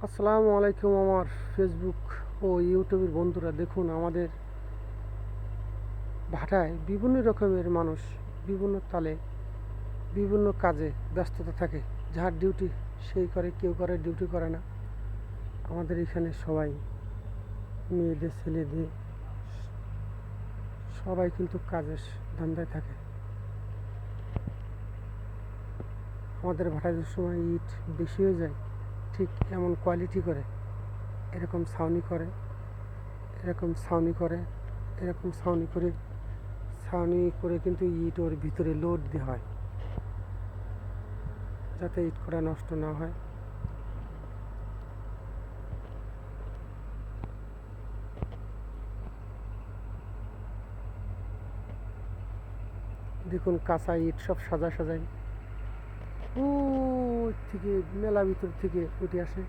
আসসালামু আলাইকুম আমার ফেসবুক ও ইউটিউবের বন্ধুরা। দেখুন, আমাদের ভাটায় বিভিন্ন রকমের মানুষ বিভিন্ন তালে বিভিন্ন কাজে ব্যস্ততা থাকে। যার ডিউটি সেই করে, কেউ করে ডিউটি করে না। আমাদের এখানে সবাই মেয়েদের ছেলেদের সবাই কিন্তু কাজের ধান্দায় থাকে। আমাদের ভাটায় যে সময় ইট বেশি হয়ে যায়, ঠিক এমন কোয়ালিটি করে এরকম ছাউনি করে, এরকম ছাউনি করে, এরকম ছাউনি করে কিন্তু ইট ওর ভিতরে লোড দেওয়া হয়, যাতে ইট করা নষ্ট না হয়। দেখুন, কাঁচা ইট সব সাজাই ওই থেকে মেলা ভিতর থেকে উঠে আসে।